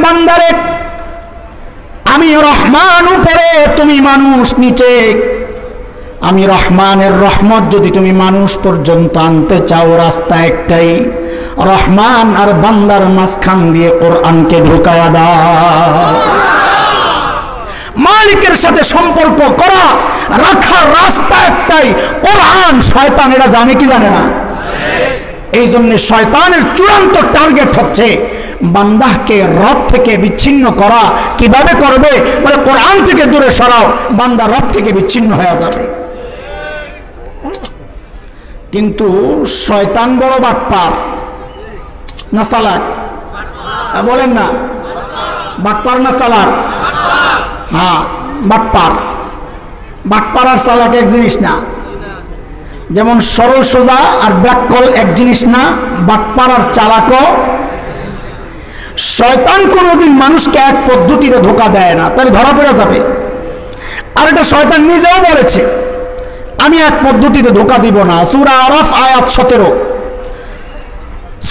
বান্দারে আমি রহমান উপরে তুমি মানুষ নিচে, আমি রহমানের রহমত যদি তুমি মানুষ পর্যন্ত আনতে চাও রাস্তা একটাই, রহমান আর বান্দার মাঝখান দিয়ে কোরআনকে ঢুকায়া দাও। মালিকের সাথে সম্পর্ক করা রাখার রাস্তা একটাই কোরআন। শয়তান এটা জানে কি জানে না? এই জন্য শয়তানের চূড়ান্ত টার্গেট হচ্ছে বান্দাকে রব থেকে বিচ্ছিন্ন করা। কিভাবে করবে? বলে কোরআন থেকে দূরে সরাও, বান্দা রব থেকে বিচ্ছিন্ন হয়ে যাবে। কিন্তু শয়তান বড় বাটপার না চালাক? বলেন না, বাটপার না চালাক? হ্যাঁ, বাটপার। বাটপার আর চালাক এক জিনিস না। যেমন সরল সোজা আর ব্যাককল এক জিনিস না, বাটপার আর চালাকও। শয়তান কোনোদিন মানুষকে এক পদ্ধতিতে ধোঁকা দেয় না, তাহলে ধরা পড়ে যাবে। আর এটা শয়তান নিজেও বলেছে, আমি এক পদ্ধতিতে ধোঁকা দিব না। সূরা আরাফ আয়াত 17।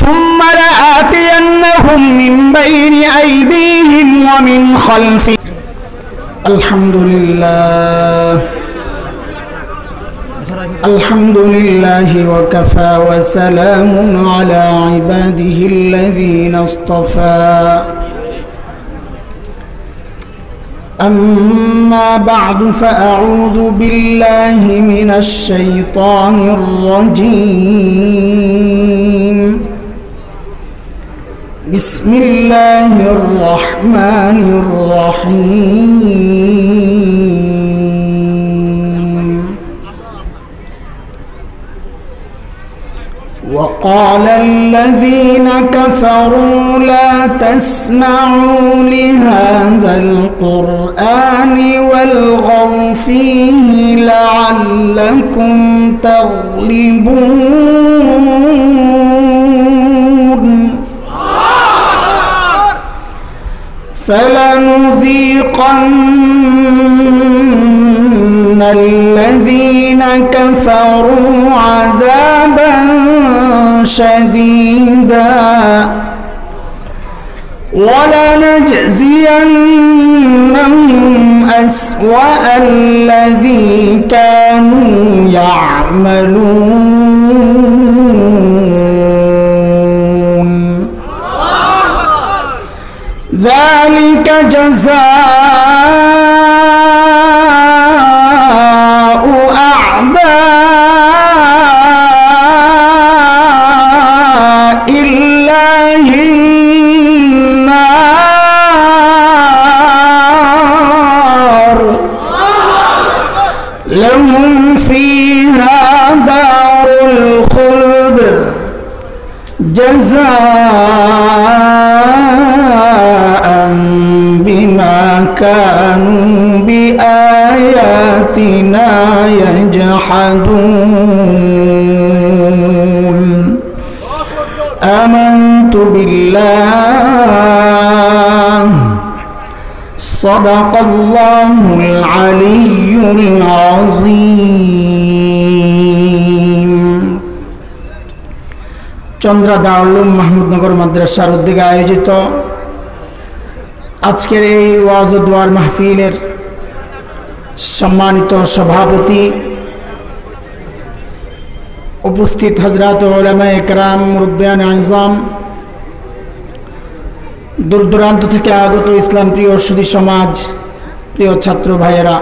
ثم لآتينهم من بين أيديهم ومن خلفهم الحمد لله وكفى وسلام على عباده الذين اصطفى أما بعد فأعوذ بالله من الشيطان الرجيم بسم الله الرحمن الرحيم وقال الذين كفروا لا تسمعوا لهذا القرآن والغوا فيه لعلكم تغلبون فلنذيقن الذين كفروا عذابا شديدا ولنجزينهم أسوأ الذي كانوا يعملون ذلك جزاء أعداء الله النار لهم فيها دار الخلد جزاء بما كانوا بآياتنا يجحدون آمنت بالله صدق الله العلي العظيم চন্দ্রা দারুল উলুম মাহমুদনগর মাদ্রাসার উদ্যোগে আয়োজিত আজকের এই ওয়াজ ও দোয়ার মাহফিলের সম্মানিত সভাপতি, উপস্থিত হযরত উলামায়ে কেরাম, মুরব্বিয়ান আযম, দূর দূরান্ত থেকে আগত ইসলাম প্রিয় সুধী সমাজ, প্রিয় ছাত্র ভাইয়েরা,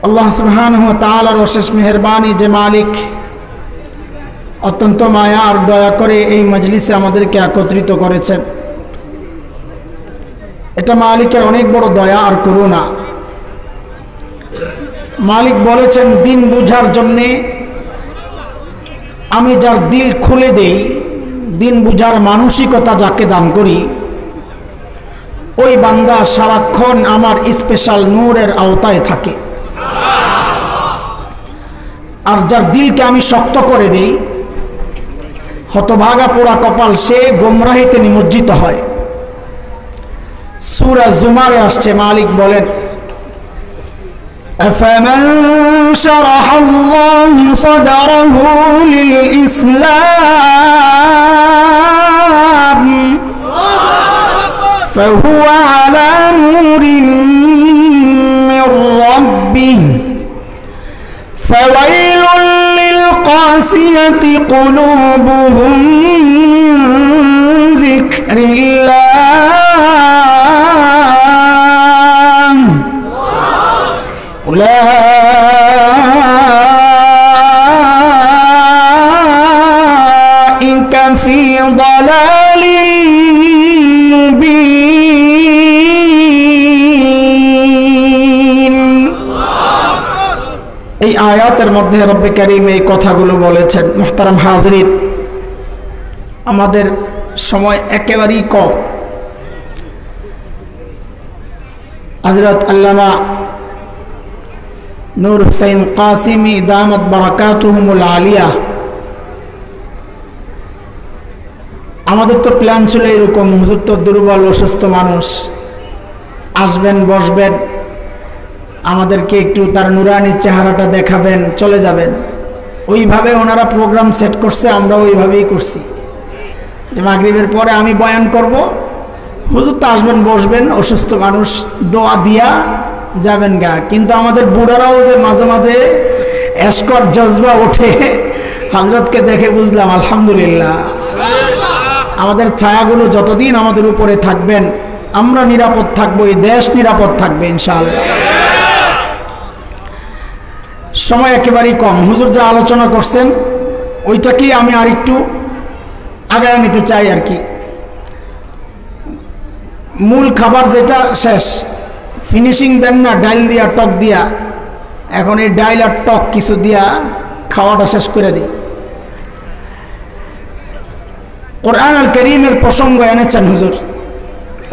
আল্লাহ সুবহানাহু ওয়া তাআলার অশেষ মেহেরবানি যে মালিক অত্যন্ত মায়া আর দয়া করে এই মজলিসে আমাদেরকে একত্রিত করেছেন, এটা মালিকের অনেক বড় দয়া আর করুণা। মালিক বলেছেন, দিন বুঝার জন্যে আমি যার দিল খুলে দেই, দিন বুঝার মানসিকতা যাকে দান করি, ওই বান্দা সারাক্ষণ আমার স্পেশাল নূরের আওতায় থাকে। আর যার দিলকে আমি শক্ত করে দেই, হতভাগা পোড়া কপাল, সে গোমরাহিতে নিমজ্জিত হয়। সূরা জুমারে আসছে, মালিক বলেন, أفمن شرح الله صدره للإسلام فهو على نور من ربه فويل للقاسية قلوبهم من ذكر الله أولئك في ضلال মুবিন। এই আয়াতের মধ্যে রব্বে কারীম এই কথাগুলো বলেছেন। মুহতারাম হাজরিন, আমাদের সময় একেবারেই কম। হযরত আল্লামা নূর হুসাইন কাসিমি দামাত বারাকাতুহুমুল আলিয়া, আমাদের তো প্ল্যান ছিল এরকম, হুজুর তো দুর্বল অসুস্থ মানুষ, আসবেন বসবেন, আমাদেরকে একটু তার নুরানি চেহারাটা দেখাবেন, চলে যাবেন। ওইভাবে ওনারা প্রোগ্রাম সেট করছে, আমরা ওইভাবেই করছি যে মাগরিবের পরে আমি বয়ান করব, হুজুর তো আসবেন বসবেন, অসুস্থ মানুষ, দোয়া দিয়া যাবেন গা। কিন্তু আমাদের বুড়ারাও যে মাঝে মাঝে এসকর জজবা ওঠে, হযরতকে দেখে বুঝলাম আলহামদুলিল্লাহ, আমাদের ছায়াগুলো যতদিন আমাদের উপরে থাকবেন আমরা নিরাপদ থাকবো, এই দেশ নিরাপদ থাকবে ইনশাআল্লাহ। সময় একেবারেই কম। হুজুর যা আলোচনা করছেন ওইটাকেই আমি আরেকটু আগায় নিতে চাই আর কি। মূল খাবার যেটা শেষ, ফিনিশিং দেন না ডাইল দিয়া টক দিয়া, এখন এই ডাইল আর টক কিছু দিয়া খাওয়াটা শেষ করে দিই। কোরআন আল কারীমের প্রসঙ্গ এনেছেন হুজুর,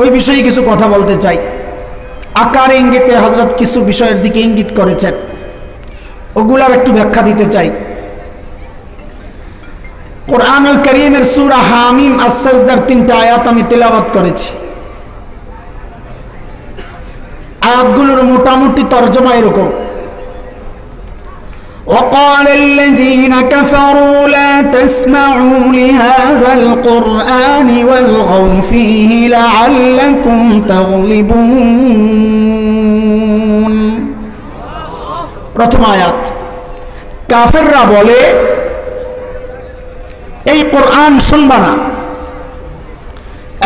ওই বিষয়ে কিছু কথা বলতে চাই। আকার ইঙ্গিতে হযরত কিছু বিষয়ের দিকে ইঙ্গিত করেছেন, ওগুলার একটু ব্যাখ্যা দিতে চাই। কোরআন আল কারীমের সূরা হামিম আস-সাজদার 3টা আয়াত আমি তেলাওয়াত করেছি। আয়াতগুলোর মোটামুটি তরজমা এরকম: وقال الذين كفروا لا تسمعوا لهذا القرآن والغوا فيه لعلكم تغلبون। প্রথম আয়াত, কাফেররা বলে এই কোরআন শুনবা না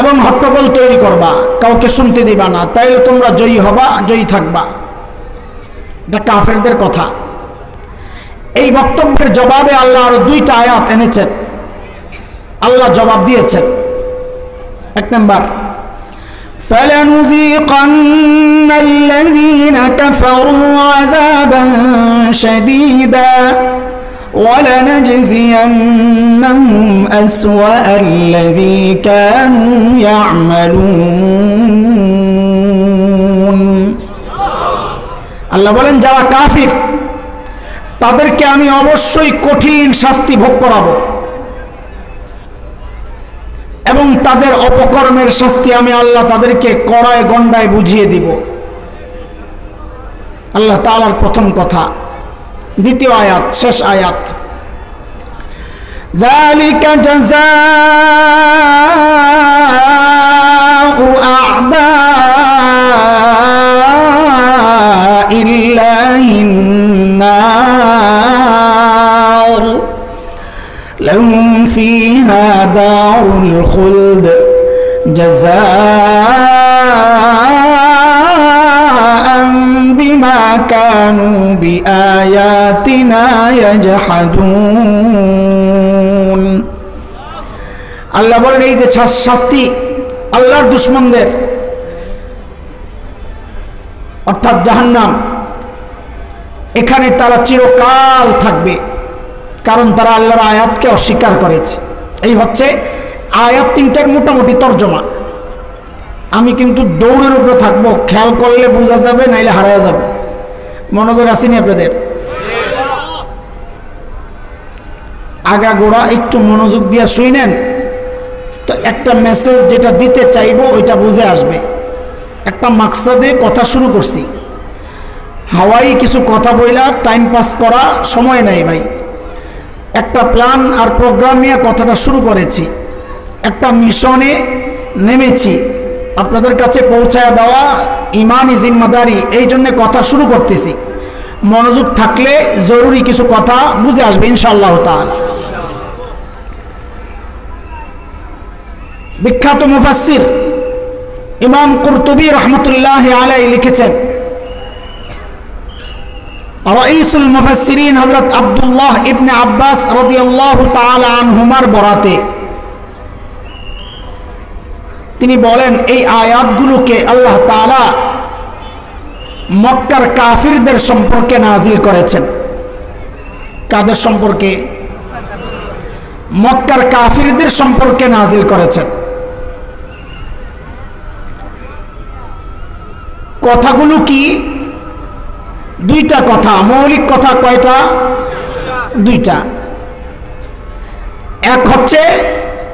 এবং হট্টগোল তৈরি করবা, কাউকে শুনতে দিবা না, তাইলে তোমরা জয়ী হবা, জয়ী থাকবা। এটা কাফেরদের কথা। এই বক্তব্যের জবাবে আল্লাহ আরো 2টা আয়াত এনেছেন। আল্লাহ জবাব দিয়েছেন, 1 নাম্বার, فَلَنُذِيقَنَّ الَّذِينَ كَفَرُوا عَذَابًا شَدِيدًا وَلَنَجْزِيَنَّهُمْ أَسْوَأَ الَّذِي كَانُوا يَعْمَلُونَ। আল্লাহ বলেন যারা কাফির তাদেরকে আমি অবশ্যই কঠিন শাস্তি ভোগ করাবো এবং তাদের অপকর্মের শাস্তি আমি আল্লাহ তাদেরকে কড়ায় গন্ডায় বুঝিয়ে দিব। আল্লাহ তাআলার প্রথম কথা। দ্বিতীয় আয়াত, শেষ আয়াত, যালিকা জাযাউ আ'দাইল্লাহিন নার লাহুম ফীহা দারুল খুলদ জাযাআন বিমা কানু বিআয়াতিনা ইয়াজহাদুন। আল্লাহ বলেন এই যে শাস্তি আল্লাহর দুশমনদের, অর্থাৎ জাহান্নাম, এখানে তারা চিরকাল থাকবে, কারণ তারা আল্লাহর আয়াতকে অস্বীকার করেছে। এই হচ্ছে আয়াত 3টার মোটামুটি তর্জমা। আমি কিন্তু দৌড়ের উপরে থাকবো, খেয়াল করলে বোঝা যাবে, নাইলে হারায় যাবে। মনোযোগ আসেনি আপনাদের? আগা গোড়া একটু মনোযোগ দিয়ে শুনেন তো একটা মেসেজ যেটা দিতে চাইবো ওইটা বুঝে আসবে। একটা মাকসাদে কথা শুরু করছি, হাওয়াই কিছু কথা বইলা টাইম পাস করা সময় নাই ভাই। একটা প্ল্যান আর প্রোগ্রাম নিয়ে কথাটা শুরু করেছি, একটা মিশনে নেমেছি, আপনাদের কাছে পৌঁছায় দেওয়া ইমানি জিম্মাদারি, এই জন্য কথা শুরু করতেছি। মনোযোগ থাকলে জরুরি কিছু কথা বুঝে আসবে ইনশাআল্লাহ তাআলা। বিখ্যাত মুফাসসির ইমাম কুরতুবী রহমতুল্লাহি আলাইহি লিখেছেন, রাইসুল মুফাসসিরিন হযরত আব্দুল্লাহ ইবনে আব্বাস রাদিয়াল্লাহু তাআলা আনহুমার বরাতে তিনি বলেন, এই আয়াতগুলোকে আল্লাহ তাআলা মক্কার কাফিরদের সম্পর্কে নাজিল করেছেন। কাদের সম্পর্কে? মক্কার কাফিরদের সম্পর্কে নাজিল করেছেন। কথাগুলো কি? দুইটা কথা, মৌলিক কথা। কয়টা? দুইটা। এক হচ্ছে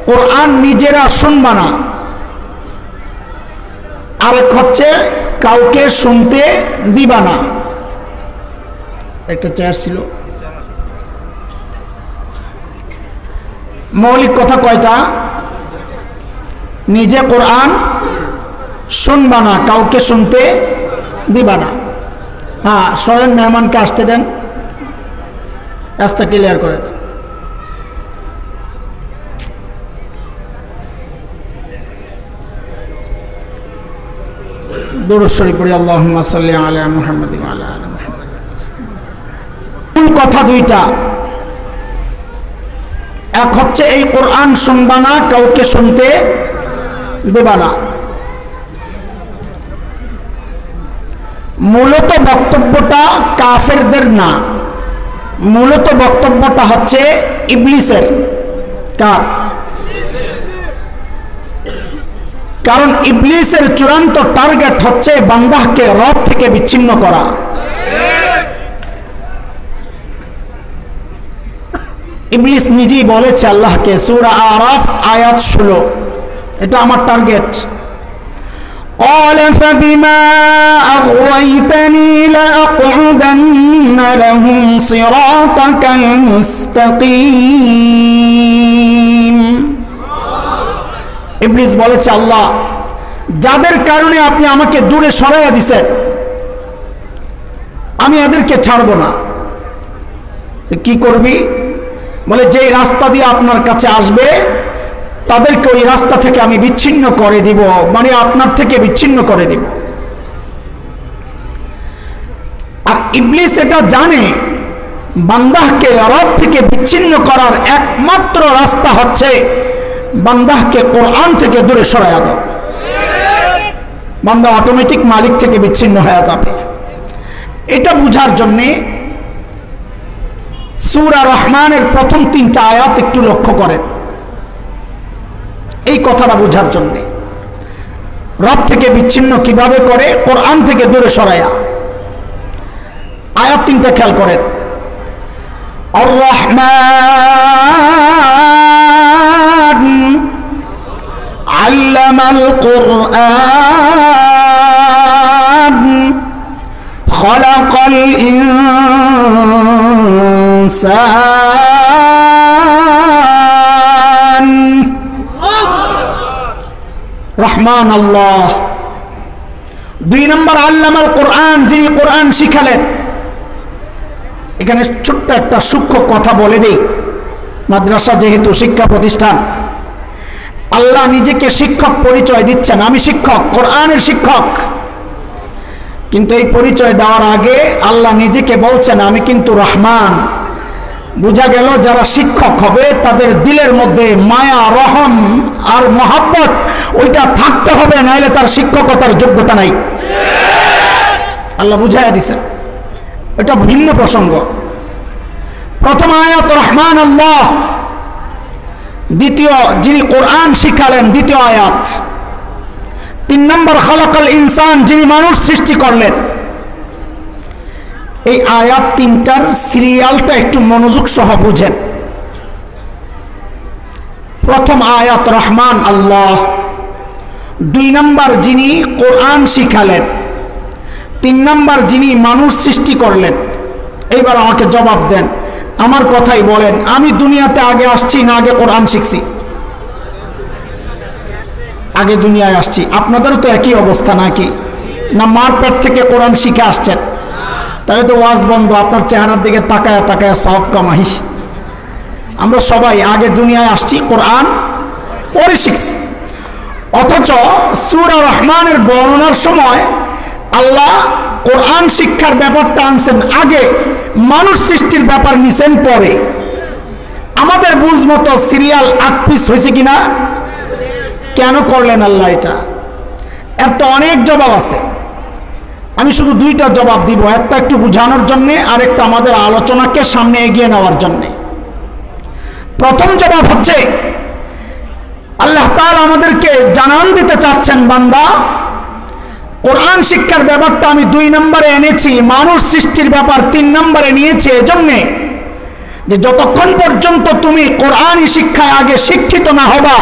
কোরআন নিজেরা শুনবা না, আরেক হচ্ছে কাউকে শুনতে দিবা না। একটা চেয়ার ছিল। মৌলিক কথা কয়টা? নিজে কোরআন শুনবা না, কাউকে শুনতে দিবা না। হ্যাঁ, সরেন, মেহমানকে আসতে দেন, রাস্তা ক্লিয়ার করে দেন। দুরূদ শরীফ পড়ি, আল্লাহুম্মা সাল্লি আলা মুহাম্মাদ ওয়া আলা আলি মুহাম্মাদ। মূল কথা দুইটা। এক হচ্ছে এই কোরআন শুনবা না, কাউকে শুনতে দেবা না। মূলত বক্তব্যটা কাফেরদের না, মূলত বক্তব্যটা হচ্ছে ইবলিসের। কার? কারণ ইবলিসের চূড়ান্ত টার্গেট হচ্ছে বান্দাকে রব থেকে বিচ্ছিন্ন করা। ইবলিস নিজেই বলেছে আল্লাহকে, সূরা আরাফ আয়াত 16, এটা আমার টার্গেট। قال فبما أغويتني لأقعدن لهم صراطك المستقيم। ইবলিস বলেছে, আল্লাহ, যাদের কারণে আপনি আমাকে দূরে সরাইয়া দিছেন, আমি এদেরকে ছাড়ব না। কি করবি? বলে, যে রাস্তা দিয়ে আপনার কাছে আসবে তাদেরকে ওই রাস্তা থেকে আমি বিচ্ছিন্ন করে দিব, মানে আপনার থেকে বিচ্ছিন্ন করে দিব। আর ইবলিস এটা জানে, বান্দাহকে রব থেকে বিচ্ছিন্ন করার একমাত্র রাস্তা হচ্ছে বান্দাহকে কোরআন থেকে দূরে সরাইয়া দাও। বান্দা অটোমেটিক মালিক থেকে বিচ্ছিন্ন হয়ে যাবে। এটা বুঝার জন্যে সূরা রহমানের প্রথম 3টা আয়াত একটু লক্ষ্য করেন। এই কথাটা বোঝার জন্যে রব থেকে বিচ্ছিন্ন কিভাবে করে, কোরআন থেকে দূরে সরাইয়া। আয়াত 3টা খেয়াল করেন। আর রহমান আল্লামাল কুরআন খালাকাল ইনসান। রহমান আল্লাহ। 2 নম্বর, আল্লামাল কোরআন, যিনি কোরআন শিখালেন। এখানে ছোট্ট একটা সূক্ষ্ম কথা বলে দেই, মাদ্রাসা যেহেতু শিক্ষা প্রতিষ্ঠান, আল্লাহ নিজেকে শিক্ষক পরিচয় দিচ্ছেন, আমি শিক্ষক, কোরআনের শিক্ষক। কিন্তু এই পরিচয় দেওয়ার আগে আল্লাহ নিজেকে বলছেন, আমি কিন্তু রহমান। বোঝা গেল যারা শিক্ষক হবে তাদের দিলের মধ্যে মায়া, রহম আর মহাব্বত ওইটা থাকতে হবে, নাইলে তার শিক্ষকতার যোগ্যতা নাই। আল্লাহ বুঝাইয়া দিছেন, এটা ভিন্ন প্রসঙ্গ। প্রথম আয়াত রহমান আল্লাহ, দ্বিতীয় যিনি কোরআন শিখালেন, দ্বিতীয় আয়াত। 3 নম্বর, খালাকাল ইনসান, যিনি মানুষ সৃষ্টি করলেন। এই আয়াত 3টার সিরিয়ালটা একটু মনোযোগ সহ বুঝেন। প্রথম আয়াত রহমান আল্লাহ, 2 নম্বর যিনি কোরআন শিখালেন, 3 নম্বর যিনি মানুষ সৃষ্টি করলেন। এইবার আমাকে জবাব দেন, আমার কথাই বলেন, আমি দুনিয়াতে আগে আসছি না আগে কোরআন শিখছি? আগে দুনিয়ায় আসছি। আপনাদেরও তো একই অবস্থা নাকি? না মার পেট থেকে কোরআন শিখে আসছেন? তাহলে তো ওয়াজ বন্ধ, আপনার চেহারার দিকে তাকায় তাকায় সব কামাই। আমরা সবাই আগে দুনিয়ায় আসছি, কোরআন পরে শিখছি। অথচ সূরা রহমানের বর্ণনার সময় আল্লাহ কোরআন শিক্ষার ব্যাপারটা আনছেন আগে, মানুষ সৃষ্টির ব্যাপার নিছেন পরে। আমাদের বুঝ মতো সিরিয়াল 8 পিস হয়েছে কিনা? কেন করলেন আল্লাহ এটা? এর তো অনেক জবাব আছে। আমি শুধু 2টা জবাব দিব, একটা একটু বুঝানোর জন্যে, আর একটা আমাদের আলোচনাকে সামনে এগিয়ে নেওয়ার জন্যে। প্রথম জবাব হচ্ছে, আল্লাহ তাআলা আমাদেরকে জানান দিতে চাচ্ছেন, বান্দা কোরআন শিক্ষার ব্যাপারটা আমি 2 নম্বরে এনেছি, মানুষ সৃষ্টির ব্যাপার 3 নম্বরে নিয়েছি। এজন্যে যে যতক্ষণ পর্যন্ত তুমি কোরআনী শিক্ষায় আগে শিক্ষিত না হবা,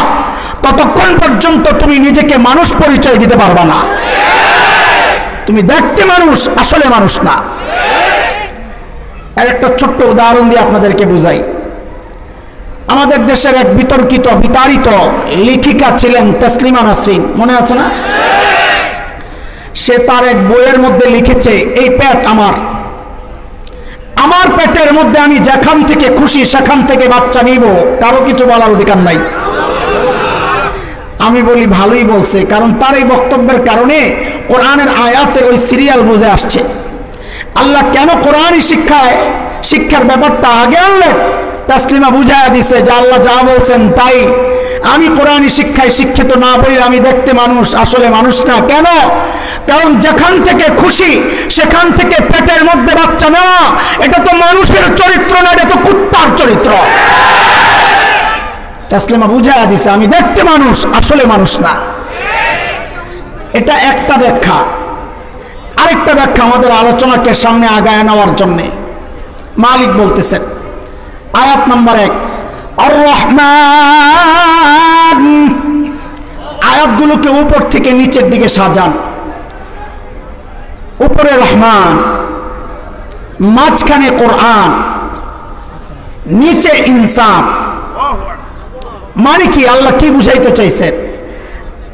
ততক্ষণ পর্যন্ত তুমি নিজেকে মানুষ পরিচয় দিতে পারবা না। তুমি দেখতে মানুষ, আসলে মানুষ না। এর একটা ছোট্ট উদাহরণ দিয়ে আপনাদেরকে বুঝাই। আমাদের দেশের এক বিতর্কিত বিতাড়িত লেখিকা ছিলেন তসলিমা নাসরিন, মনে আছে না? সে তার এক বইয়ের মধ্যে লিখেছে, এই পেট আমার, আমার পেটের মধ্যে আমি যেখান থেকে খুশি সেখান থেকে বাচ্চা নিব, কারো কিছু বলার অধিকার নাই। আমি বলি ভালোই বলছে, কারণ তার এই বক্তব্যের কারণে কোরআনের আয়াতের ওই সিরিয়াল বুঝে আসছে। আল্লাহ কেন কোরআনী শিক্ষার ব্যাপারটা আগে আনলেন? তাসলিমা বুঝায়া দিছে যে আল্লাহ যা বলছেন তাই। আমি কোরআনী শিক্ষায় শিক্ষিত না বলে আমি দেখতে মানুষ, আসলে মানুষ না। কেন? কারণ যেখান থেকে খুশি সেখান থেকে পেটের মধ্যে বাচ্চা নেওয়া, এটা তো মানুষের চরিত্র না, এটা তো কুত্তার চরিত্র। তাসলিমা বুঝায়া দিছে আমি দেখতে মানুষ, আসলে মানুষ না। এটা একটা ব্যাখ্যা। আরেকটা ব্যাখ্যা আমাদের আলোচনাকে সামনে আগায় নেওয়ার জন্যে মালিক বলতেছেন, আয়াত নম্বর 1, আর রহমান। আয়াতগুলোকে উপর থেকে নিচের দিকে সাজান। উপরে রহমান, মাঝখানে কোরআন, নিচে ইনসান। মানে কি? আল্লাহ কি বুঝাইতে চাইছেন?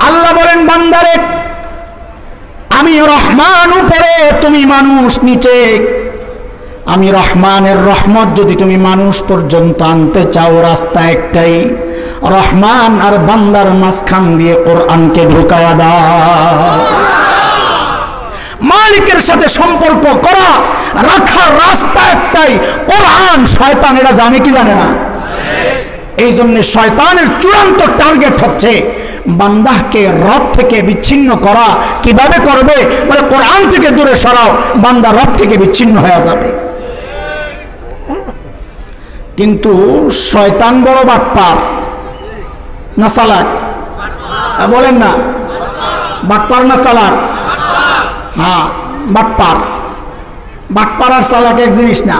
আল্লাহ বলেন, বান্দারে আমি রহমান উপরে, তুমি মানুষ নিচে। আমি রহমানের রহমত যদি তুমি মানুষ পর্যন্ত আনতে চাও, রাস্তা একটাই, রহমান আর বান্দার মাঝখান দিয়ে কোরআনকে ঢুকায়া দাও। মালিকের সাথে সম্পর্ক করা রাখার রাস্তা একটাই, কোরআন। শয়তান এটা জানে কি জানে না? এই জন্য শয়তানের চূড়ান্ত টার্গেট হচ্ছে বান্দাকে রব থেকে বিচ্ছিন্ন করা। কিভাবে করবে? বলে কোরআন থেকে দূরে সরাও, বান্দা রব থেকে বিচ্ছিন্ন হয়ে যাবে। কিন্তু শয়তান বড় বাটপার না চালাক? বলেন না, বাটপার না চালাক? হ্যাঁ, বাটপার। বাটপার আর চালাক এক জিনিস না।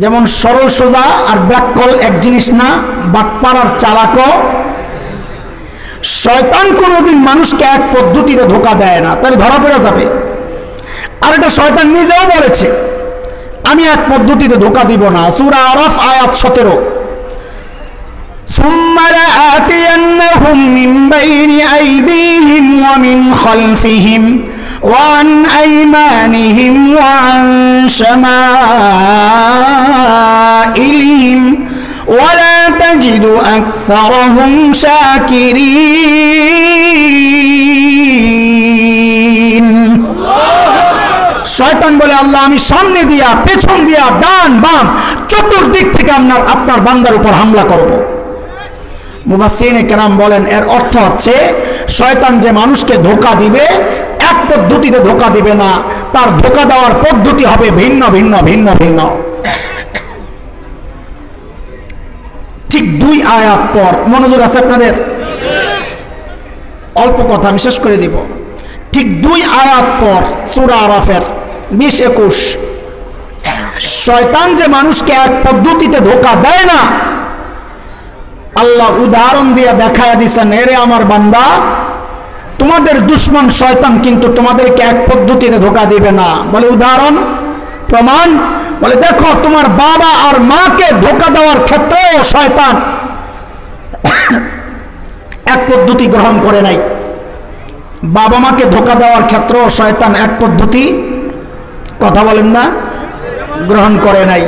যেমন সরল সোজা আর ব্যাককল এক জিনিস না, বাটপার আর চালাকও। শয়তান কোনোদিন মানুষকে এক পদ্ধতিতে ধোঁকা দেয় না, তাহলে ধরা পড়ে যাবে। আর এটা শয়তান নিজেও বলেছে, আমি এক পদ্ধতিতে ধোঁকা দিব না। সূরা আরাফ আয়াত 17, ثم لآتينهم من بين أيديهم ومن خلفهم وعن أيمانهم وعن شمائلهم ولا تجد أكثرهم شاكرين। শয়তান বলে, আল্লাহ আমি সামনে দিয়া, পেছন দিয়া, ডান বাম, চতুর্দিক থেকে আপনার বান্দার উপর হামলা করব। মুফাসসিরিনে কেরাম বলেন, এর অর্থ হচ্ছে শয়তান যে মানুষকে ধোঁকা দিবে, এক পদ্ধতিতে ধোঁকা দিবে না, তার ধোঁকা দেওয়ার পদ্ধতি হবে ভিন্ন ভিন্ন ভিন্ন ভিন্ন। ঠিক 2 আয়াত পর, মনোযোগ আছে আপনাদের? অল্প কথা আমি শেষ করে দিব। ঠিক 2 আয়াত পর সূরা আরাফের 20-21, শয়তান যে মানুষকে এক পদ্ধতিতে ধোঁকা দেয় না, আল্লাহ উদাহরণ দিয়ে দেখায়া দিছেন, এরে আমার বান্দা, তোমাদের দুশ্মন শয়তান কিন্তু তোমাদেরকে এক পদ্ধতিতে ধোঁকা দিবে না। বলে উদাহরণ, প্রমাণ? বলে দেখো, তোমার বাবা আর মাকে ধোঁকা দেওয়ার ক্ষেত্রেও শয়তান এক পদ্ধতি গ্রহণ করে নাই। বাবা মাকে ধোঁকা দেওয়ার ক্ষেত্রেও শয়তান এক পদ্ধতি, কথা বলেন না, গ্রহণ করে নাই।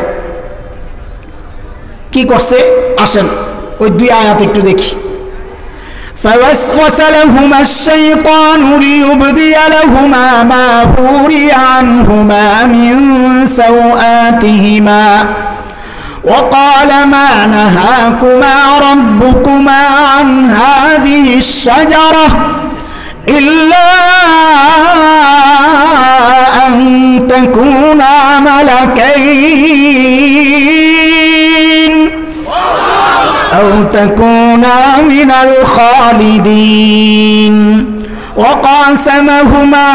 কি করছে আসেন ওই 2 আয়াত একটু দেখি। فوسوس لهما الشيطان ليبدي لهما ما وري عنهما من سوآتهما وقال ما نهاكما ربكما عن هذه الشجرة إلا أن تكونا ملكين أو تكونا من الخالدين وقاسمهما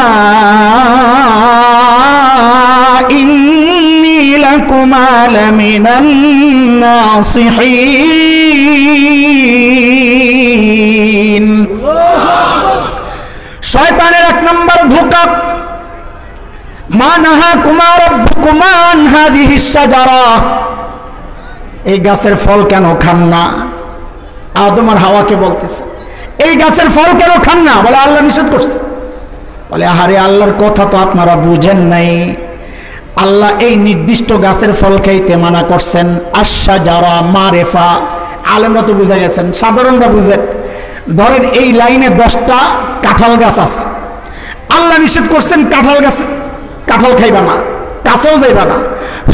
إني لكما لمن الناصحين। শয়তানের 1 নম্বর ধোঁকা, মা নাহাকুমা রাব্বুকুমা আন হাযিহিশ শাজারা, এই গাছের ফল কেন খান না? আদম আর হাওয়াকে বলতেছে এই গাছের ফল কেন খান না? বলে আল্লাহ নিষেধ করছে। বলে আহারে আল্লাহর কথা তো আপনারা বুঝেন নাই। আল্লাহ এই নির্দিষ্ট গাছের ফল খাইতে মানা করছেন। আশ-শাজারা মারেফা, আলেমরা তো বুঝে গেছেন, সাধারণরা বুঝেন। ধরেন এই লাইনে 10টা কাঁঠাল গাছ আছে, আল্লাহ নিষেধ করছেন কাঁঠাল গাছ, কাঁঠাল খাইবা না, কাছেও যাইবা না।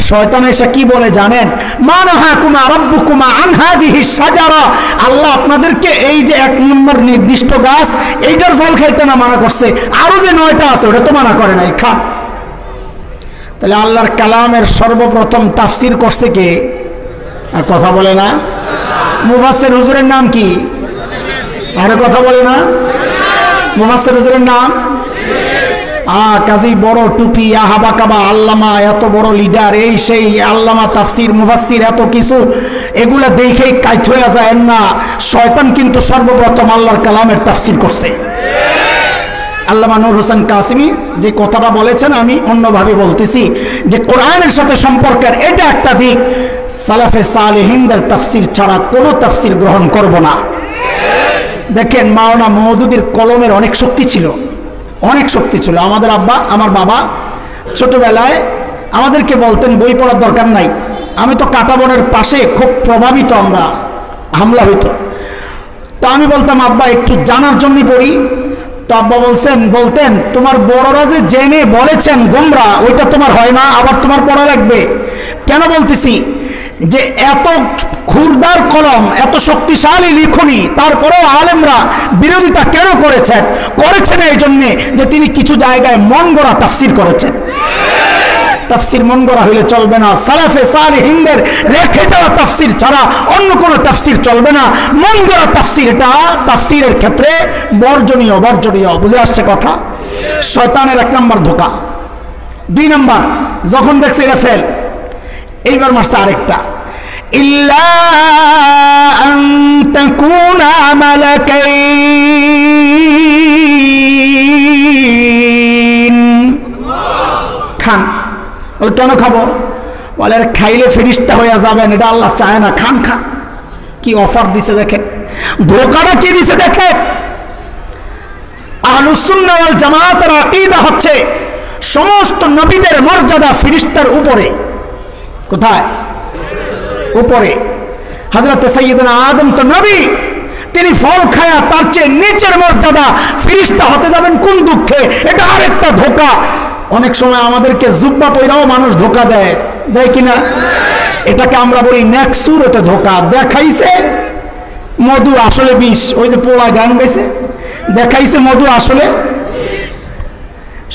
শয়তান এসে কি বলে জানেন? মা নাহাকুমা রাব্বুকুমা আন হাযিহিশ শাজারা, আল্লাহ আপনাদেরকে এই যে 1 নম্বর নির্দিষ্ট গাছ এইটার ফল খাইতে না মানা করছে, আরো যে 9টা আছে ওটা তো মানা করে নাই, খান। তাহলে আল্লাহর কালামের সর্বপ্রথম তাফসীর করছে কে? আর কথা বলে না। মুফাসসির হুজুরের নাম কি? আর কথা বলে না। মুফাসসির হুজুরের নাম কাজী বড় টুপি, আহাবা কাবা, আল্লামা, এত বড় লিডার, এই সেই আল্লামা, তাফসীর, মুফাসসির, এত কিছু, এগুলা দেখেই কাইট হয়ে যায় না। শয়তান কিন্তু সর্বপ্রথম আল্লাহর কালামের তাফসীর করছে। আল্লামা নূর হোসেন কাসিমি যে কথাটা বলেছেন আমি অন্যভাবে বলতেছি, যে কোরআনের সাথে সম্পর্কের এটা একটা দিক। সালাফে সালেহিনদের তাফসীর ছাড়া কোনো তাফসীর গ্রহণ করব না। দেখেন মাওলানা মওদুদির কলমের অনেক শক্তি ছিল, অনেক শক্তি ছিল। আমাদের আব্বা, আমার বাবা ছোটবেলায় আমাদেরকে বলতেন বই পড়ার দরকার নাই। আমি তো কাঁটাবনের পাশে খুব প্রভাবিত, আমরা হামলা হইতো। তো আমি বলতাম আব্বা একটু জানার জন্য পড়ি। তো আব্বা বলতেন তোমার বড়রা যে জেনে বলেছেন গোমরা, ওইটা তোমার হয় না, আবার তোমার পড়া লাগবে। কেন বলতেছি? যে এত খুরদার কলম, এত শক্তিশালী লিখনি, তারপরেও আলেমরা বিরোধিতা কেন করেছেন এই জন্যে যে তিনি কিছু জায়গায় মন গড়া তাফসীর করেছেন। তাফসীর মন গড়া হইলে চলবে না। সালাফে সালেহিনদের রেখে যাওয়া তাফসীর ছাড়া অন্য কোনো তাফসীর চলবে না। মন গড়া তাফসীর, এটা তাফসীরের ক্ষেত্রে বর্জনীয়। বুঝে আসছে কথা? শয়তানের 1 নম্বর ধোঁকা। 2 নম্বর, যখন দেখছে এটা ফেল, এইবার মারছে আরেকটা, ইল্লা আন তাকুনা মালাকাইন, খান। বলে কেন খাবো? বলে খাইলে ফেরেশতা হয়ে যাবেন, এটা আল্লাহ চায় না, খান। কি অফার দিছে দেখেন, ধোঁকাটা কি দিছে দেখেন। আহলুস সুন্নাহ ওয়াল জামাতের আকীদা হচ্ছে সমস্ত নবীদের মর্যাদা ফেরেশতার উপরে। কোথায়? উপরে। হযরত সাইয়্যিদনা আদম তো নবী, তিনি ফল খায়া তার চেয়ে নিচের মর্যাদা, ফেরেশতা হতে যাবেন কোন দুঃখে? এটা আরেকটা ধোঁকা। অনেক সময় আমাদেরকে জুব্বা পয়রাও মানুষ ধোঁকা দেয় কিনা? এটাকে আমরা বলি নেকসুরতে ধোঁকা। দেখাইছে মধু আসলে বিষ, ওই যে পোড়া গান গাইছে, দেখাইছে মধু আসলে।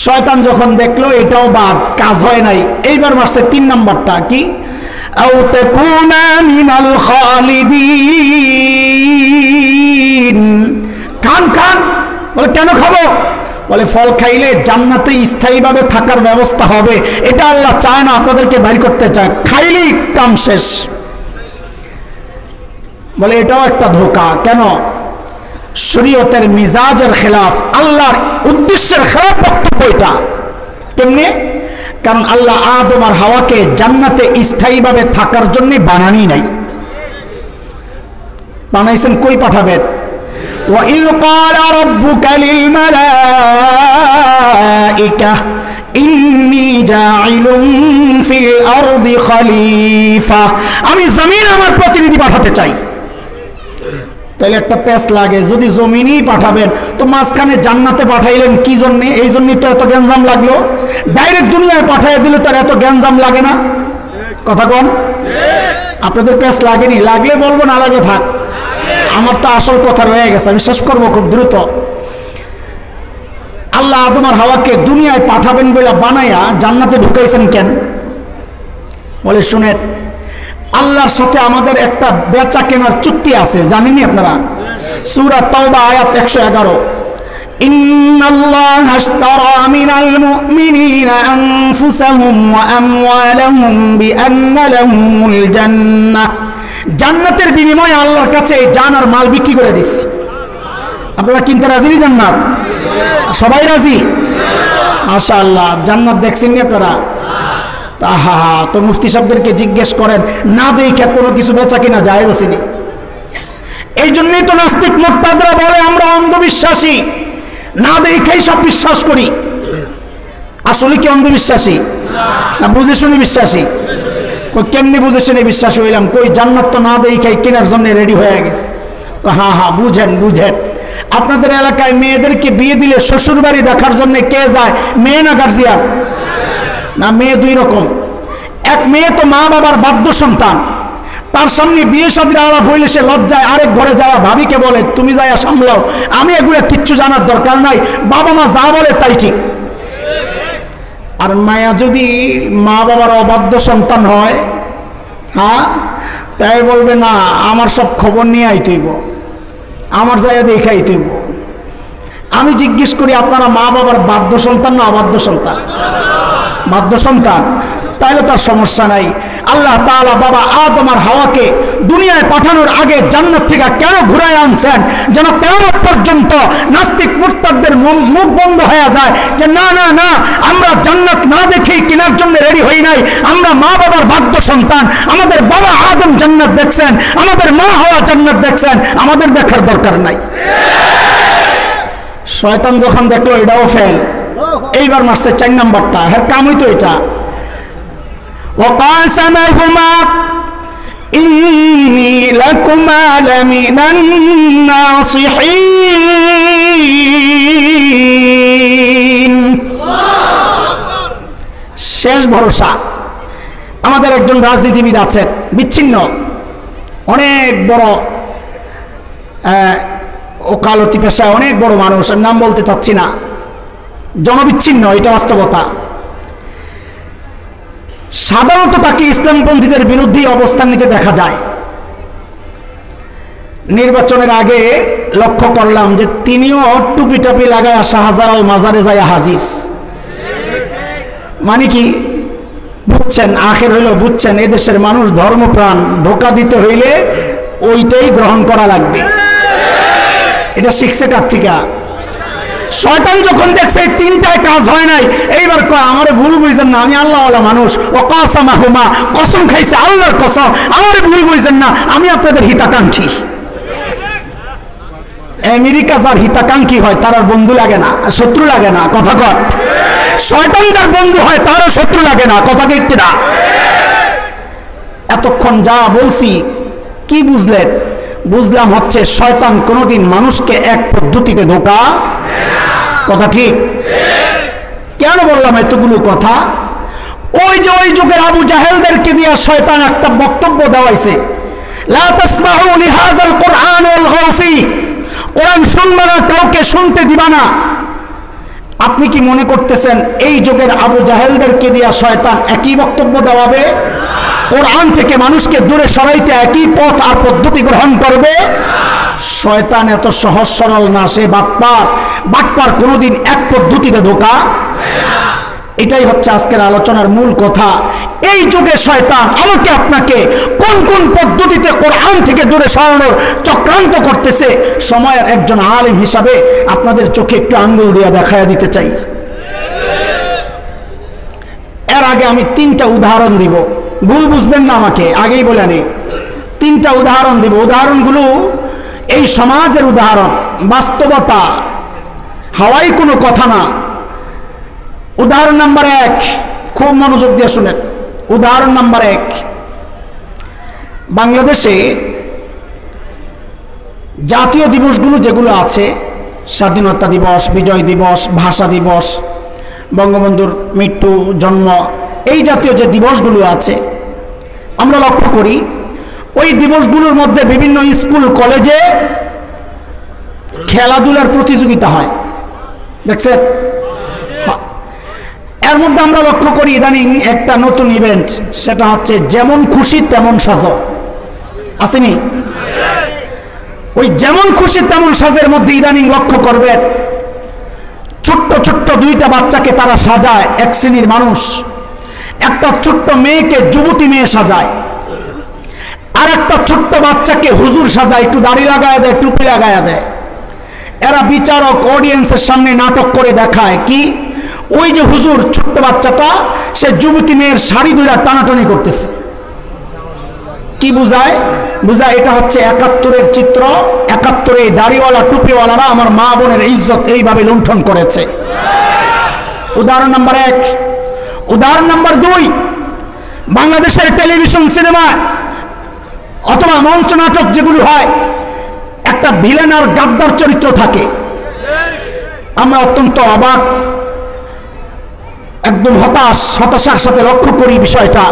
শয়তান যখন দেখলো এটাও বাদ, কাজ হয় নাই, এইবার মারছে 3 নম্বরটা কি? আও তাকুনা মিনাল খালিদিন, খান। বলে কেন খাবো? বলে ফল খাইলে জান্নাতে স্থায়ীভাবে থাকার ব্যবস্থা হবে, এটা আল্লাহ চায় না, আপনাদেরকে বাইর করতে চায়, খাইলেই কাম শেষ। বলে এটাও একটা ধোঁকা। কেন? শরীয়তের মিজাজের খেলাফ, আল্লাহর উদ্দেশ্যের খেলাফ বক্তব্য এটা। কেমনে? কারণ আল্লাহ আদম আর হাওয়াকে জান্নাতে স্থায়ীভাবে থাকার জন্য বানানি নাই, বানাইছেন কই পাঠাবেন? وإذ قال ربك للملائكة إني جاعل في الأرض خليفة আমি জমিনে আমার প্রতিনিধি পাঠাতে চাই। তাহলে একটা পেস লাগে, যদি জমিনেই পাঠাবেন তো মাঝখানে জান্নাতে পাঠাইলেন কি জন্য? এই জন্যই তো এত গ্যাঞ্জাম লাগলো। ডাইরেক্ট দুনিয়ায় পাঠিয়ে দিলে তার এত গ্যাঞ্জাম লাগে না? কথা কোন? আপনাদের পেস লাগেনি? লাগলে বলবো, না লাগলে থাক। আমার তো আসল কথা রয়ে গেছে, আমি শেষ করবো খুব দ্রুত। আল্লাহ আদম আর হাওয়াকে দুনিয়ায় পাঠাবেন বলে বানাইয়া জান্নাতে ঢুকাইছেন কেন? বলে শুনেন, আল্লাহর সাথে আমাদের একটা বেচা কেনার চুক্তি আছে, জানেননি আপনারা? সূরা তাওবা আয়াত 111, ইন্নাল্লাহা আশতারা মিনাল মুমিনিনা আনফুসাহুম ওয়া আমওয়ালাহুম বিআন্না লাহুমুল জান্নাহ। জান্নাতের বিনিময়ে আল্লাহর কাছে জান আর মাল বিক্রি করে দিস। আপনারা কিনতে রাজি? জান্নাত সবাই রাজি? মাশাআল্লাহ। জান্নাত দেখছেন নি আপনারা? আহা, তো মুফতি সাহেবদেরকে জিজ্ঞেস করেন, না দেখে কোনো কিছু বেচা কিনা জায়েজ আসেনি। এই জন্যই তো নাস্তিক মুরতাদরা বলে আমরা অন্ধবিশ্বাসী, না দেখেই সব বিশ্বাস করি। আসলে কি অন্ধবিশ্বাসী না বুঝে শুনে বিশ্বাসী? কেমনি বুঝে শুনে বিশ্বাসী হইলাম? কই জান্নাত তো না দেখেই কেনার জন্য রেডি হয়ে গেছে। হ্যাঁ হ্যাঁ, বুঝেন বুঝেন। আপনাদের এলাকায় মেয়েদেরকে বিয়ে দিলে শ্বশুর বাড়ি দেখার জন্য কে যায়? মেয়ে না গার্জিয়ান? না, মেয়ে দুই রকম। এক মেয়ে তো মা বাবার বাধ্য সন্তান, তার সামনে বিয়ে শাদীর আলাপ হইলে সে লজ্জায় আরেক ঘরে যায় ভাবিকে বলে তুমি যাইয়া সামলাও, আমি এগুলো কিচ্ছু জানার দরকার নাই, বাবা মা যা বলে তাই ঠিক। আর মায়া যদি মা বাবার অবাধ্য সন্তান হয়, হ্যাঁ, তাই বলবে না আমার সব খবর নিয়ে আইতেইব, আমার জায়গা দেখাইতেইব। আমি জিজ্ঞেস করি আপনারা মা বাবার বাধ্য সন্তান না অবাধ্য সন্তান? বাধ্য সন্তান। তাহলে তার সমস্যা নাই। আল্লাহ তাআলা বাবা আদম আর হাওয়াকে দুনিয়ায় পাঠানোর আগে জান্নাত থেকে কেন ঘুরায় আনছেন? যেন কিয়ামত পর্যন্ত নাস্তিক মুরতাদদের মুখ বন্ধ হয়ে যায় যে না না না, আমরা জান্নাত না দেখেই কেনার জন্য রেডি হই নাই, আমরা মা বাবার বাধ্য সন্তান। আমাদের বাবা আদম জান্নাত দেখছেন, আমাদের মা হাওয়া জান্নাত দেখছেন, আমাদের দেখার দরকার নাই। শয়তান যখন দেখলো এটাও ফেল, এইবার মারছে 4 নাম্বারটা। হ্যাঁ, কামই তো এটা। وقاسمهما إني لكما لمن الناصحين। শেষ ভরসা। আমাদের একজন রাজনীতিবিদ আছেন, বিচ্ছিন্ন, অনেক বড় ওকালতি পেশায় অনেক বড় মানুষ, আমি নাম বলতে চাচ্ছি না, জনবিচ্ছিন্ন, এটা বাস্তবতা। সাধারণত তাকে ইসলামপন্থীদের বিরুদ্ধে অবস্থান নিতে দেখা যায়। নির্বাচনের আগে লক্ষ্য করলাম যে তিনিও টুপি টাপি লাগায় শাহজালাল মাজারে যায় হাজির। মানে কি বুঝছেন? আখের হইল বুঝছেন, এদেশের মানুষ ধর্মপ্রাণ, ধোকা দিতে হইলে ওইটাই গ্রহণ করা লাগবে। এটা শিখছে কার থেকে? শয়তান যখন দেখছে 3টায় কাজ হয় নাই, এইবার কয় আমারে ভুল বুঝছেন না, আমি আল্লাহওয়ালা মানুষ। ও কাসামাহুমা, কসম খাইছে আল্লাহর কসম, আমারে ভুল বুঝছেন না, আমি আপনাদের হিতাকাঙ্ক্ষী। আমেরিকা যার হিতাকাঙ্ক্ষী হয় তার আর বন্ধু লাগে না, শত্রু লাগে না, কথা কর। শয়তান যার বন্ধু হয় তারও শত্রু লাগে না, কথা দেখতে না। এতক্ষণ যা বলছি কি বুঝলেন? বুঝলাম হচ্ছে শয়তান কোনোদিন মানুষকে এক পদ্ধতিতে ধোঁকা, কথা ঠিক? কেন বললাম এতগুলো কথা? ওই যে ওই যুগের আবু জাহেলদেরকে দিয়ে শয়তান একটা বক্তব্য দেওয়াইছে, লা তাসমাউ লিহাযাল কুরআন ওয়ালগাউ ফি, কোরআন শুনবে না, কাউকে শুনতে দিবা না। আপনি কি মনে করতেছেন এই যুগের আবু জাহেলদেরকে দিয়ে শয়তান একই বক্তব্য দেওয়াবে? কোরআন থেকে মানুষকে দূরে সরাইতে একই পথ আর পদ্ধতি গ্রহণ করবে? শয়তান এত সহজ সরল না, সে বাটপার। বাটপার কোনোদিন এক পদ্ধতিতে ধোঁকা। এটাই হচ্ছে আজকের আলোচনার মূল কথা। এই যুগে শয়তান আমাকে আপনাকে কোন কোন পদ্ধতিতে কোরআন থেকে দূরে সরানোর চক্রান্ত করতেছে, সময়ের একজন আলেম হিসাবে আপনাদের চোখে একটু আঙ্গুল দিয়ে দেখায়া দিতে চাই। এর আগে আমি 3টা উদাহরণ দিব, ভুল বুঝবেন না আমাকে, আগেই বলে নি। 3টা উদাহরণ দিব। উদাহরণগুলো এই সমাজের উদাহরণ। বাস্তবতা, হাওয়াই কোনো কথা না। উদাহরণ নাম্বার 1, খুব মনোযোগ দিয়ে শুনেন। উদাহরণ নাম্বার 1, বাংলাদেশে জাতীয় দিবসগুলো যেগুলো আছে, স্বাধীনতা দিবস, বিজয় দিবস, ভাষা দিবস, বঙ্গবন্ধুর মৃত্যু, জন্ম, এই জাতীয় যে দিবসগুলো আছে, আমরা লক্ষ্য করি ওই দিবসগুলোর মধ্যে বিভিন্ন স্কুল কলেজে খেলাধুলার প্রতিযোগিতা হয়, দেখছেন? এর মধ্যে আমরা লক্ষ্য করি ইদানিং একটা নতুন ইভেন্ট, সেটা হচ্ছে যেমন খুশি তেমন সাজো, আসেনি? ওই যেমন খুশি তেমন সাজের মধ্যে ইদানিং লক্ষ্য করবেন ছোট্ট ছোট্ট 2টা বাচ্চাকে তারা সাজায়, এক শ্রেণীর মানুষ একটা ছোট্ট মেয়েকে যুবতী মেয়ে সাজায়, আর একটা ছোট্ট বাচ্চাকে হুজুর সাজায়, একটু দাড়ি লাগায় দেয়, টুপি লাগায় দেয়। এরা বিচারক অডিয়েন্সের সামনে নাটক করে দেখায় কি, ওই যে হুজুর, ছোট্ট বাচ্চাটা সে যুবতী মেয়ের শাড়ি ধরে টানাটানি করতেছে। কি বুঝায়? বুঝায় এটা হচ্ছে 71-এর চিত্র, 71-এ দাড়িওয়ালা টুপিওয়ালারা আমার মা বোনের ইজ্জত এইভাবে লুণ্ঠন করেছে। উদাহরণ নাম্বার 1। উদাহরণ নাম্বার 2, বাংলাদেশের টেলিভিশন সিনেমা অথবা মঞ্চ নাটক যেগুলো হয়, একটা ভিলেন আর গাদ্দার চরিত্র থাকে। আমরা অত্যন্ত অবাক, একদম হতাশার সাথে লক্ষ্য করি বিষয়টা,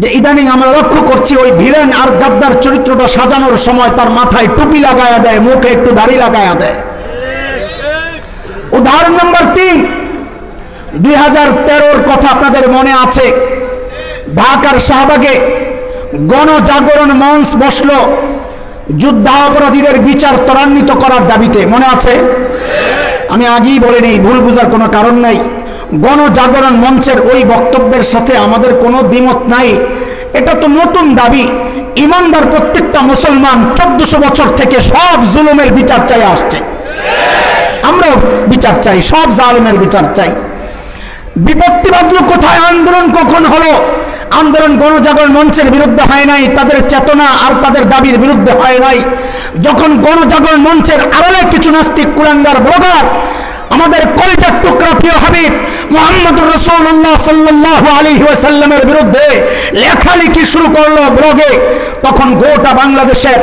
যে ইদানিং আমরা লক্ষ্য করছি ওই ভিলেন আর গাদ্দার চরিত্রটা সাজানোর সময় তার মাথায় টুপি লাগায়া দেয়, মুখে একটু দাড়ি লাগায়া দেয়। উদাহরণ নাম্বার 3, 2013-র কথা আপনাদের মনে আছে, ঢাকার শাহবাগে গণজাগরণ মঞ্চ বসলো যুদ্ধাপরাধীদের বিচার ত্বরান্বিত করার দাবিতে, মনে আছে? আমি আগেই বলিনি, ভুল বুঝার কোনো কারণ নাই। গণজাগরণ মঞ্চের ওই বক্তব্যের সাথে আমাদের কোনো দ্বিমত নাই। এটা তো নতুন দাবি। ইমানদার প্রত্যেকটা মুসলমান 1400 বছর থেকে সব জুলুমের বিচার চাই আসছে, আমরাও বিচার চাই, সব জালেমের বিচার চাই। বিপত্তি বাঁধলো কোথায়? আন্দোলন কখন হলো? আন্দোলন গণজাগরণ মঞ্চের বিরুদ্ধে হয় নাই, তাদের চেতনা আর তাদের দাবির বিরুদ্ধে হয় নাই। যখন গণজাগরণ মঞ্চের আড়ালে কিছু নাস্তিক কুলাঙ্গার ব্লগার আমাদের কলিজার টুকরা প্রিয় হাবিব মুহাম্মদুর রাসূলুল্লাহ সাল্লাল্লাহু আলাইহি ওয়াসাল্লামের বিরুদ্ধে লেখালেখি শুরু করলো ব্লগে, তখন গোটা বাংলাদেশের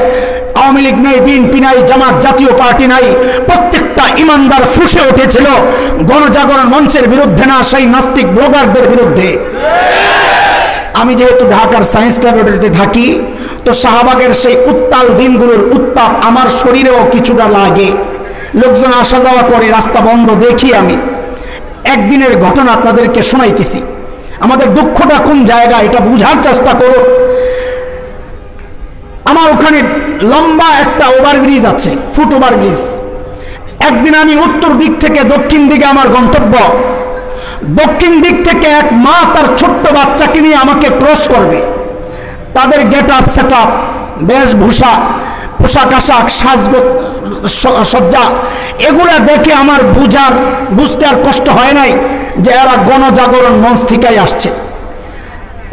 আওয়ামী লীগ নাই, বিএনপি নাই, জামাত, জাতীয় পার্টি নাই, প্রত্যেকটা ইমানদার ফুঁসে উঠেছিল গণজাগরণ মঞ্চের বিরুদ্ধে না, সেই নাস্তিক ব্লগারদের বিরুদ্ধে। আমি যেহেতু ঢাকার সায়েন্স ল্যাবরেটরিতে থাকি, তো শাহবাগের সেই উত্তাল দিনগুলোর উত্তাপ আমার শরীরেও কিছুটা লাগে। লোকজন আসা যাওয়া করে, রাস্তা বন্ধ দেখি। আমি একদিনের ঘটনা আপনাদেরকে শোনাইতেছি। আমাদের দুঃখটা কোন জায়গা এটা বুঝার চেষ্টা করো। আমার ওখানে লম্বা একটা ওভারব্রিজ আছে, ফুট ওভারব্রিজ। একদিন আমি উত্তর দিক থেকে দক্ষিণ দিকে আমার গন্তব্য, দক্ষিণ দিক থেকে এক মা তার ছোট্ট বাচ্চাকে নিয়ে আমাকে ক্রস করবে। তাদের গেট আপ, সেট আপ, বেশভূষা, পোশাক আশাক, সজ্জা, এগুলা দেখে আমার বুঝতে আর কষ্ট হয় নাই যে এরা গণজাগরণ মঞ্চ থেকেই আসছে।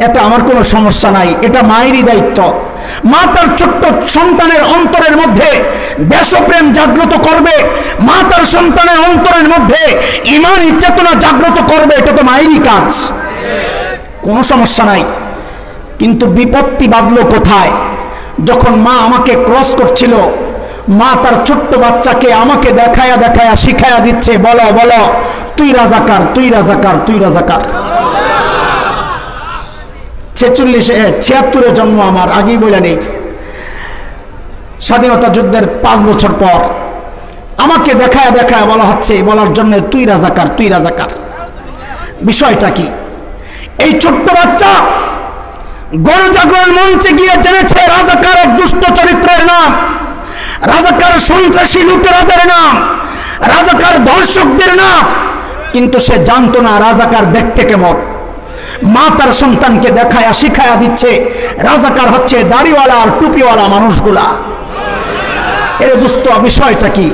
এতে আমার কোনো সমস্যা নাই, এটা মায়েরই দায়িত্ব। মা তার ছোট্ট সন্তানের অন্তরের মধ্যে দেশপ্রেম জাগ্রত করবে, মা তার সন্তানের অন্তরের মধ্যে ঈমানী চেতনা জাগ্রত করবে, এটা তো মায়েরই কাজ, কোনো সমস্যা নাই। কিন্তু বিপত্তি বাঁধলো কোথায়? যখন মা আমাকে ক্রস করছিল, মা তার ছোট্ট বাচ্চাকে আমাকে দেখায়া দেখায়া শিখায়া দিচ্ছে, বলো বলো তুই রাজাকার, তুই রাজাকার, তুই রাজাকার। 76-76 জন্ম আমার, আগেই বলে নেই। স্বাধীনতা যুদ্ধের 5 বছর পর আমাকে দেখায়া দেখায়া বলা হচ্ছে, বলার জন্য তুই রাজাকার, তুই রাজাকার। বিষয়টা কি? এই ছোট্ট বাচ্চা গণজাগরণ মঞ্চে গিয়ে জেনেছে রাজাকার এক দুষ্ট চরিত্রের নাম, রাজাকার সন্ত্রাসী লুটেরাদের নাম, রাজাকার ধর্ষকদের নাম, কিন্তু সে জানতো না রাজাকার দেখতে কেমন। মা তার সন্তানকে দেখায়া শিখায়া দিচ্ছে রাজাকার হচ্ছে দাড়িওয়ালা আর টুপিওয়ালা মানুষগুলা। এর দুস্থ বিষয়টা কি?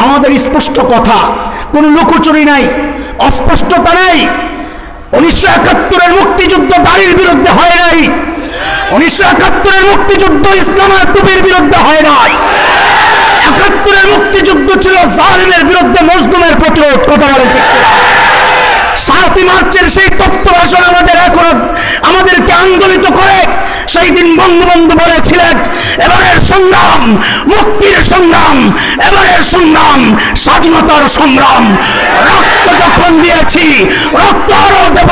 আমাদের স্পষ্ট কথা, কোন লুকোচুরি নাই, অস্পষ্টতা নাই। 1971-এর মুক্তিযুদ্ধ দাড়ির বিরুদ্ধে হয় নাই, 1971-এর মুক্তিযুদ্ধ ইসলাম আর টুপির বিরুদ্ধে হয় নাই, 71 জালিমের বিরুদ্ধে মজলুমের প্রতিরোধ। কথা বলেন ঠিক কিনা? 7 মার্চের সেই তপ্ত ভাষণ আমাদেরকে আন্দোলিত করে সেই দিন বঙ্গবন্ধু বলেছিলেন, এবারের সংগ্রাম মুক্তির সংগ্রাম, এবারের সংগ্রাম স্বাধীনতার সংগ্রাম। রক্ত যখন দিয়েছি, রক্ত আরো দেব,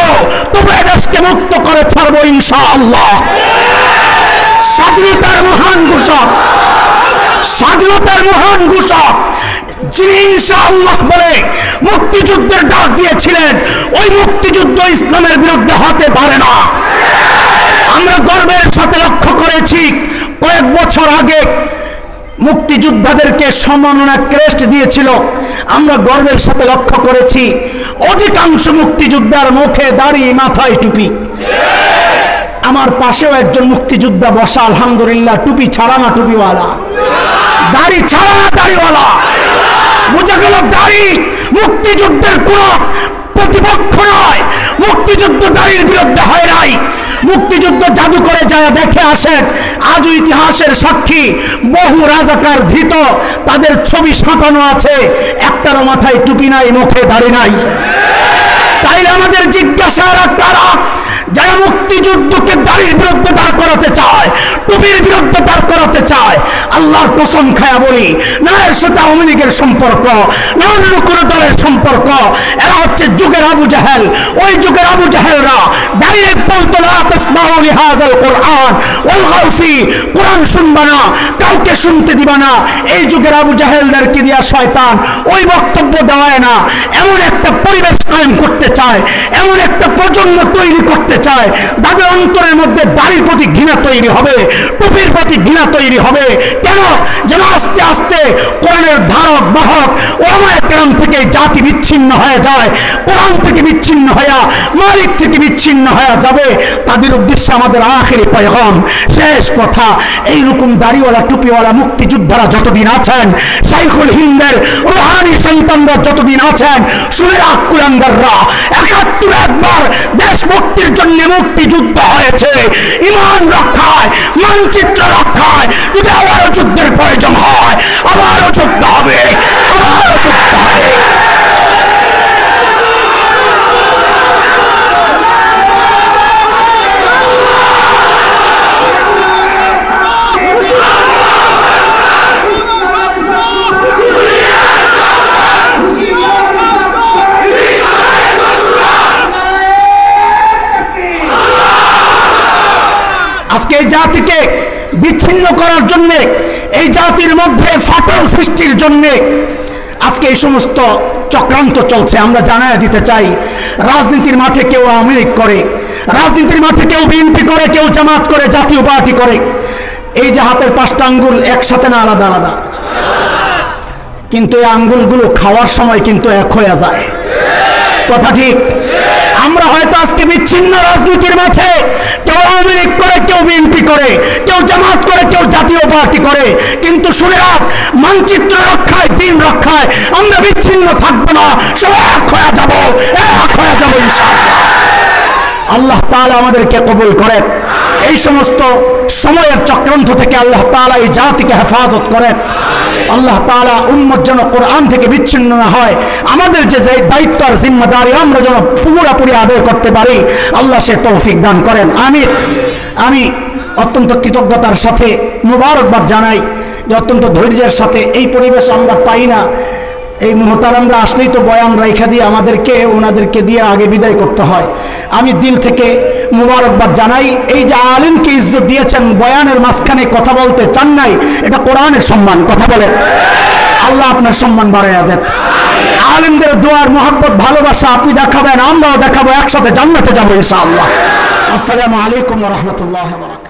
তবে দেশকে মুক্ত করে ছাড়বো ইনশাআল্লাহ। স্বাধীনতার মহান ঘোষক, স্বাধীনতার মহান ঘোষক যিনি ইনশাআল্লাহ বলে মুক্তিযুদ্ধের ডাক দিয়েছিলেন, ওই মুক্তিযুদ্ধ ইসলামের বিরুদ্ধে হতে পারে না। আমরা গর্বের সাথে লক্ষ্য করেছি, কয়েক বছর আগে মুক্তিযোদ্ধাদেরকে সম্মাননা ক্রেস্ট দিয়েছিল। আমরা গর্বের সাথে লক্ষ্য করেছি অধিকাংশ মুক্তিযোদ্ধার মুখে দাড়ি, মাথায় টুপি। আমার পাশেও একজন মুক্তিযোদ্ধা বসা, আলহামদুলিল্লাহ, টুপি ছাড়া না টুপিওয়ালা, দাড়ি ছাড়া না দাড়িওয়ালা। বোঝা গেল দাড়ি মুক্তিযুদ্ধের কোন প্রতিপক্ষ নয়। মুক্তিযুদ্ধ দাড়ির বিরুদ্ধে হয় নাই। মুক্তিযুদ্ধ জাদু করে যায় দেখে আসেন, আজও ইতিহাসের সাক্ষী, বহু রাজাকার ধৃত, তাদের ছবি সাঁটানো আছে, একটারও মাথায় টুপি নাই, মুখে দাড়ি নাই। তাইলে আমাদের জিজ্ঞাসা, তারা যারা মুক্তিযুদ্ধকে দাড়ির বিরুদ্ধে দাঁড় করাতে চায়, টুপির বিরুদ্ধে দাঁড় করাতে চায়, আল্লাহর কসম খায়া বলি, না এর সাথে আওয়ামী লীগের সম্পর্ক, না অন্য কোনো দলের সম্পর্ক। এরা হচ্ছে যুগের আবু জাহেল। ওই যুগের আবু জাহেলরা ডাইরেক্ট বলতো, লা তাসমাউ লিহাযাল কুরআন ওয়ালগাউ ফি, কোরআন শুনবা না, কাউকে শুনতে দিবা না। এই যুগের আবু জাহেলদেরকে দিয়া শয়তান ওই বক্তব্য দেওয়ায় না, এমন একটা পরিবেশ কায়েম করতে চায়, এমন একটা প্রজন্ম তৈরি করতে চায়, তাদের অন্তরের মধ্যে দাড়ির প্রতি ঘৃণা তৈরি হবে, টুপির প্রতি ঘৃণা তৈরি হবে। কেন? যেন আস্তে আস্তে কোরআনের ধারক বাহক ওলামায়ে কেরাম থেকে জাতি বিচ্ছিন্ন হয়ে যায়, কোরআন থেকে বিচ্ছিন্ন হয়ে, মালিক থেকে বিচ্ছিন্ন হয়ে যাবে। তাদের উদ্দেশ্যে আমাদের আখেরি পয়গাম, শেষ কথা, এইরকম দাড়িওয়ালা টুপিওয়ালা মুক্তিযোদ্ধারা যতদিন আছেন, শাইখুল হিন্দের রুহানি সন্তানরা যতদিন আছেন, শুনে রাখ কুলাঙ্গাররা, ৭১ একবার দেশ মুক্তির জন্য মুক্তিযুদ্ধ হয়েছে। ইমান রক্ষায়, মানচিত্র রক্ষায় যদি আবারও যুদ্ধের প্রয়োজন হয়, আবারও যুদ্ধ হবে, আবারও যুদ্ধ হবে। আজকে এই জাতিকে বিচ্ছিন্ন করার জন্য, এই জাতির মধ্যে ফাটল সৃষ্টির জন্য আজকে এই সমস্ত চক্রান্ত চলছে। আমরা জানায় দিতে চাই, রাজনীতির মাঠে কেউ আওয়ামী লীগ করে, রাজনীতির মাঠে কেউ বিএনপি করে, কেউ জামাত করে, জাতীয় পার্টি করে। এই যে হাতের 5টা আঙ্গুল একসাথে না, আলাদা আলাদা, কিন্তু এই আঙ্গুলগুলো খাওয়ার সময় কিন্তু এক হয়ে যায়। কথা ঠিক? আমরা হয়তো আজকে বিচ্ছিন্ন রাজনীতির মাঠে, কেউ আওয়ামী লীগ করে, কেউ বিএনপি করে, কেউ জামাত করে, কেউ জাতীয় পার্টি করে, কিন্তু শুনে রাখ, মানচিত্র রক্ষায়, দিন রক্ষায় আমরা বিচ্ছিন্ন থাকবো না, সবাই এক হয়ে যাবো, এক হয়ে যাবো ইনশাআল্লাহ। আল্লাহ তাআলা আমাদেরকে কবুল করেন। এই সমস্ত সময়ের চক্রান্ত থেকে আল্লাহ তাআলা এই জাতিকে হেফাজত করেন। আল্লাহ তাআলা উম্মত যেন কোরআন থেকে বিচ্ছিন্ন না হয়, আমাদের যে দায়িত্ব আর জিম্মাদারি আমরা যেন পুরোপুরি আদায় করতে পারি, আল্লাহ সে তৌফিক দান করেন। আমি অত্যন্ত কৃতজ্ঞতার সাথে মুবারকবাদ জানাই যে অত্যন্ত ধৈর্যের সাথে, এই পরিবেশ আমরা পাই না। এই মোহতারামরা আসলেই তো বয়ান রাইখা দিয়ে আমাদেরকে ওনাদেরকে দিয়ে আগে বিদায় করতে হয়। আমি দিল থেকে মুবারকবাদ জানাই। এই যে আলেমকে ইজ্জত দিয়েছেন, বয়ানের মাঝখানে কথা বলতে চান নাই, এটা কোরআনের সম্মান। কথা বলেন, আল্লাহ আপনার সম্মান বাড়াইয়া দেন। আলেমদের দোয়ার মোহাব্বত ভালোবাসা আপনি দেখাবেন, আমরাও দেখাবো, একসাথে জান্নাতে যাবো ইনশাআল্লাহ। আসসালামু আলাইকুম ওয়া রাহমাতুল্লাহি ওয়া বারাকাতুহু।